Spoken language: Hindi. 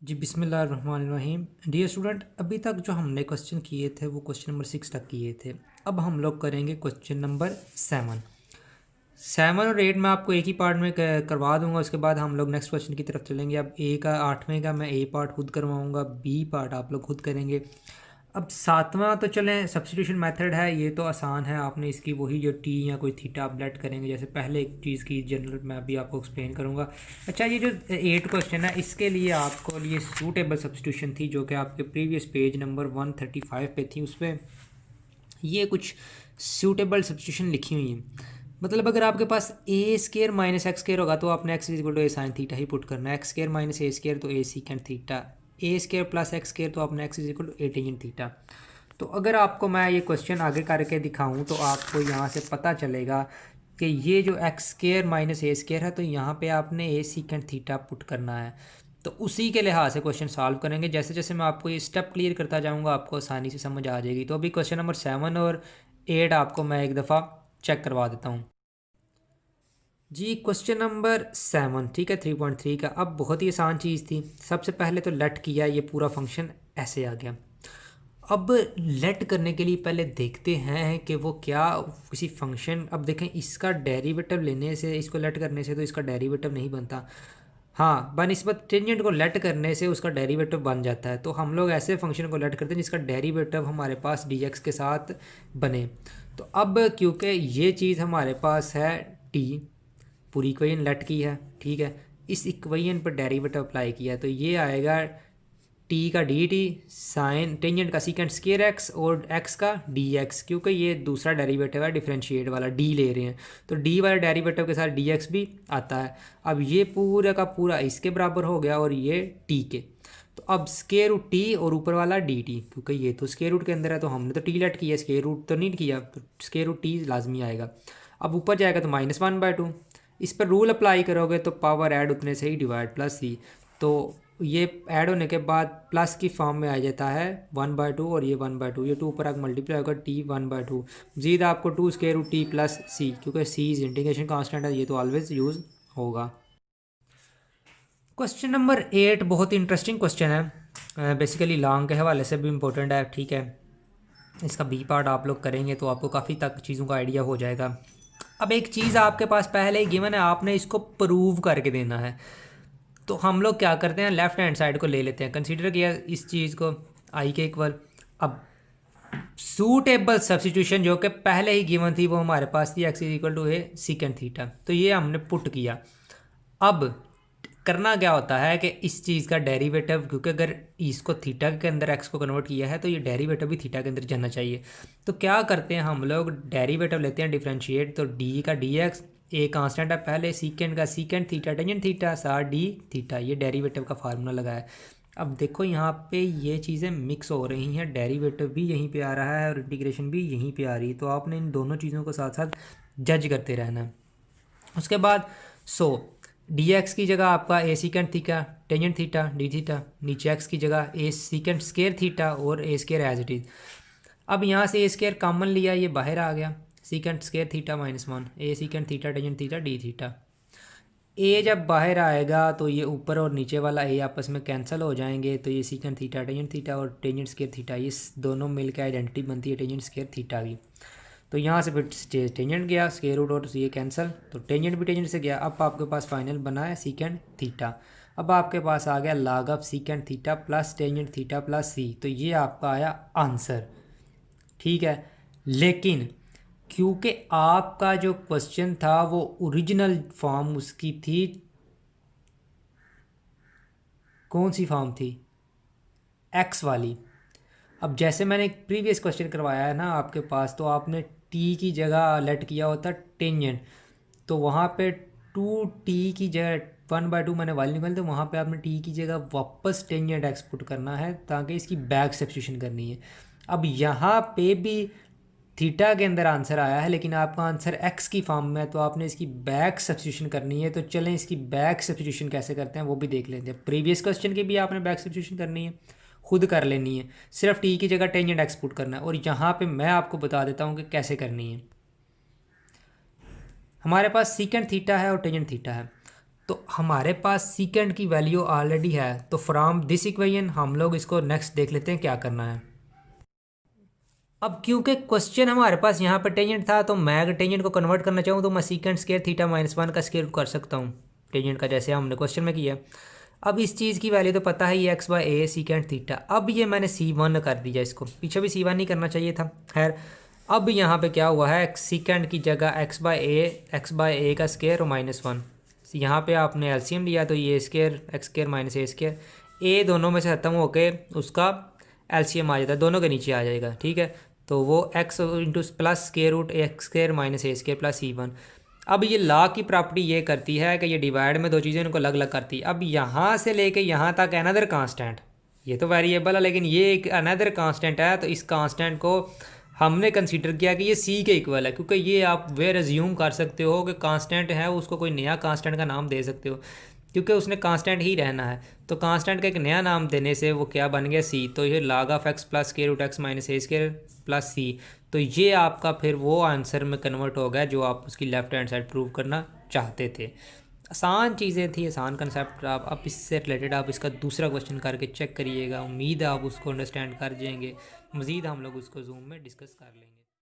जी बिस्मिल्लाहिर्रहमानिर्रहीम। डियर स्टूडेंट, अभी तक जो हमने क्वेश्चन किए थे वो क्वेश्चन नंबर 6 तक किए थे। अब हम लोग करेंगे क्वेश्चन नंबर 7। 7 और 8 मैं आपको एक ही पार्ट में करवा दूंगा। उसके बाद हम लोग नेक्स्ट क्वेश्चन की तरफ चलेंगे। अब ए का 8वें का मैं ए पार्ट खुद करवाऊंगा, बी पार्ट आप लोग खुद करेंगे। अब 7वां तो चलें, सब्स्टिट्यूशन मेथड है, ये तो आसान है। आपने इसकी वही जो टी या कोई थीटा आप लेट करेंगे, जैसे पहले एक चीज़ की जनरल मैं अभी आपको एक्सप्लेन करूँगा। अच्छा, ये जो 8 क्वेश्चन है इसके लिए आपको लिए सूटेबल सब्स्टिट्यूशन थी जो कि आपके प्रीवियस पेज नंबर 135 पे थी। उस पर ये कुछ सूटेबल सब्स्टिट्यूशन लिखी हुई हैं। मतलब अगर आपके पास a square minus x square होगा तो आपने x equal to a sine theta ही पुट करना है। X square minus a square तो a secant theta. A square plus x square तो आपने x equal to a tangent theta. तो अगर आपको मैं ये क्वेश्चन आगे करके दिखाऊं तो आपको यहाँ से पता चलेगा कि ये जो x square minus a square है तो यहाँ पे आपने ए सीकेंड थीटा पुट करना है। तो उसी के लिहाज से क्वेश्चन सॉल्व करेंगे। जैसे जैसे मैं आपको ये स्टेप क्लियर करता जाऊँगा आपको आसानी से समझ आ जाएगी। तो अभी क्वेश्चन नंबर 7 और 8 आपको मैं एक दफ़ा चेक करवा देता हूँ। जी क्वेश्चन नंबर 7, ठीक है, 3.3 का। अब बहुत ही आसान चीज़ थी। सबसे पहले तो लेट किया, ये पूरा फंक्शन ऐसे आ गया। अब लेट करने के लिए पहले देखते हैं कि वो क्या किसी फंक्शन, अब देखें इसका डेरिवेटिव लेने से, इसको लेट करने से तो इसका डेरिवेटिव नहीं बनता। हाँ, बनिस्बत टेंजेंट को लेट करने से उसका डेरिवेटिव बन जाता है। तो हम लोग ऐसे फंक्शन को लेट करते हैं जिसका डेरिवेटिव हमारे पास dx के साथ बने। तो अब क्योंकि ये चीज़ हमारे पास है t, पूरी इक्वेशन लेट की है, ठीक है, इस इक्वेशन पर डेरिवेटिव अप्लाई किया है तो ये आएगा टी का डी टी साइन टेंजेंट का सीकेंड स्केयर एक्स और एक्स का डी एक्स, क्योंकि ये दूसरा डेरिवेटिव है डिफरेंशिएट वाला, डी ले रहे हैं तो डी वाले डेरिवेटिव के साथ डी एक्स भी आता है। अब ये पूरा का पूरा इसके बराबर हो गया और ये टी के। तो अब स्केयर रूट टी और ऊपर वाला डी टी, क्योंकि ये तो स्केयर रूट के अंदर है तो हमने तो टी लेट किया, स्केयर रूट तो नहीं किया, तो स्केयर रूट टी लाजमी आएगा। अब ऊपर जाएगा तो -1/2, इस पर रूल अप्लाई करोगे तो पावर ऐड उतने से ही डिवाइड प्लस सी, तो ये ऐड होने के बाद प्लस की फॉर्म में आ जाता है 1/2 और ये 1/2, ये 2 ऊपर आकर मल्टीप्लाई होगा टी 1/2। मजीद आपको 2 स्केयर रूट टी प्लस सी, क्योंकि सी इज इंटीग्रेशन कांस्टेंट है, ये तो ऑलवेज यूज़ होगा। क्वेश्चन नंबर 8 बहुत ही इंटरेस्टिंग क्वेश्चन है, बेसिकली लॉन्ग के हवाले से भी इम्पोर्टेंट है, ठीक है। इसका बी पार्ट आप लोग करेंगे तो आपको काफ़ी तक चीज़ों का आइडिया हो जाएगा। अब एक चीज़ आपके पास पहले ही गिवन है, आपने इसको प्रूव करके देना है। तो हम लोग क्या करते हैं, लेफ्ट हैंड साइड को ले लेते हैं, कंसीडर किया इस चीज़ को आई के इक्वल। अब सूटेबल सब्स्टिट्यूशन जो कि पहले ही गिवन थी वो हमारे पास थी, x is equal to a secant theta, तो ये हमने पुट किया। अब करना क्या होता है कि इस चीज़ का डेरिवेटिव, क्योंकि अगर इसको थीटा के अंदर एक्स को कन्वर्ट किया है तो ये डेरिवेटिव भी थीटा के अंदर जाना चाहिए। तो क्या करते हैं हम लोग, डेरिवेटिव लेते हैं डिफरेंशिएट, तो डी का डी एक्स, ए कांस्टेंट है पहले, सीकेंड का सीकेंड थीटा टेंजेंट थीटा सा डी थीटा, ये डेरिवेटिव का फार्मूला लगाया। अब देखो यहाँ पे ये चीज़ें मिक्स हो रही हैं, डेरिवेटिव भी यहीं पे आ रहा है और इंटीग्रेशन भी यहीं पे आ रही है, तो आपने इन दोनों चीज़ों को साथ साथ जज करते रहना है। उसके बाद डी एक्स की जगह आपका a secant theta tangent theta d theta, नीचे एक्स की जगह ए सीकेंड स्केयर थीटा और a square as it is. अब यहाँ से ए स्केयर कॉमन लिया, ये बाहर आ गया, secant square theta -1, a secant theta tangent theta d theta. A जब बाहर आएगा तो ये ऊपर और नीचे वाला ए आपस में कैंसिल हो जाएंगे, तो ये सीकेंड थीटा टेंजेंट थीटा और टेंजेंट स्केयर थीटा, ये दोनों मिलकर आइडेंटिटी बनती है टेंजेंट स्केयर थीटा की। तो यहाँ से फिर टेंजेंट गया, स्केयर रूट और ये कैंसिल, तो टेंजेंट भी टेंजेंट से गया। अब आपके पास फाइनल बना है सीकेंड थीटा। अब आपके पास आ गया log of secant theta plus tangent theta plus c, तो ये आपका आया आंसर, ठीक है। लेकिन क्योंकि आपका जो क्वेश्चन था वो ओरिजिनल फॉर्म उसकी थी, कौन सी फॉर्म थी, एक्स वाली। अब जैसे मैंने प्रीवियस क्वेश्चन करवाया है ना आपके पास, तो आपने टी की जगह लेट किया होता टेंजेंट, तो वहाँ पे 2t की जगह 1/2 मैंने वाली निकाली, तो वहाँ पे आपने t की जगह वापस टेंजेंट एक्स पुट करना है ताकि इसकी बैक सब्स्टिट्यूशन करनी है। अब यहाँ पे भी थीटा के अंदर आंसर आया है लेकिन आपका आंसर एक्स की फॉर्म में है, तो आपने इसकी बैक सब्स्टिट्यूशन करनी है। तो चलें इसकी बैक सब्स्टिट्यूशन कैसे करते हैं वो भी देख लेते हैं। प्रीवियस क्वेश्चन की भी आपने बैक सब्स्टिट्यूशन करनी है, खुद कर लेनी है, सिर्फ टी की जगह टेंजेंट एक्स पुट करना है। और यहाँ पे मैं आपको बता देता हूँ कि कैसे करनी है। हमारे पास सीकेंड थीटा है और टेंजेंट थीटा है, तो हमारे पास सीकेंड की वैल्यू ऑलरेडी है, तो फ्रॉम दिस इक्वेशन हम लोग इसको नेक्स्ट देख लेते हैं क्या करना है। अब क्योंकि क्वेश्चन हमारे पास यहाँ पर टेंजेंट था, तो मैं अगर टेंजेंट को कन्वर्ट करना चाहूँ तो मैं सीकेंड स्क्वायर थीटा माइनस 1 का स्क्वायर रूट कर सकता हूँ टेंजेंट का, जैसे हमने क्वेश्चन में किया। अब इस चीज़ की वैल्यू तो पता है, ये एक्स बाय ए सीकेंड थीटा। अब ये मैंने C1 कर दिया, इसको पीछे भी C1 नहीं करना चाहिए था, खैर। अब यहाँ पे क्या हुआ है, सीकेंड की जगह एक्स बाय ए का स्क्वायर और -1। यहाँ पे आपने एलसीएम लिया तो ये square x square minus a square, ए दोनों में से खत्म होके उसका एलसीएम आ जाता है, दोनों के नीचे आ जाएगा, ठीक है। तो वो x into plus square root x square minus a square plus C1। अब ये लॉ की प्रॉपर्टी ये करती है कि ये डिवाइड में दो चीज़ें इनको अलग अलग करती है। अब यहाँ से लेके यहाँ तक अनदर कांस्टेंट, ये तो वेरिएबल है लेकिन ये एक अनदर कांस्टेंट है, तो इस कांस्टेंट को हमने कंसीडर किया कि ये सी के इक्वल है, क्योंकि ये आप वेयर एज्यूम कर सकते हो कि कांस्टेंट है, उसको कोई नया कांस्टेंट का नाम दे सकते हो, क्योंकि उसने कांस्टेंट ही रहना है। तो कांस्टेंट का एक नया नाम देने से वो क्या बन गया, सी। तो ये log of x plus square root x minus a square plus c. तो ये आपका फिर वो आंसर में कन्वर्ट हो गया जो आप उसकी लेफ्ट हैंड साइड प्रूव करना चाहते थे। आसान चीज़ें थी, आसान कंसेप्ट। आप इससे रिलेटेड आप इसका दूसरा क्वेश्चन करके चेक करिएगा, उम्मीद है आप उसको अंडरस्टैंड कर जाएंगे। मज़ीद हम लोग उसको जूम में डिस्कस कर लेंगे।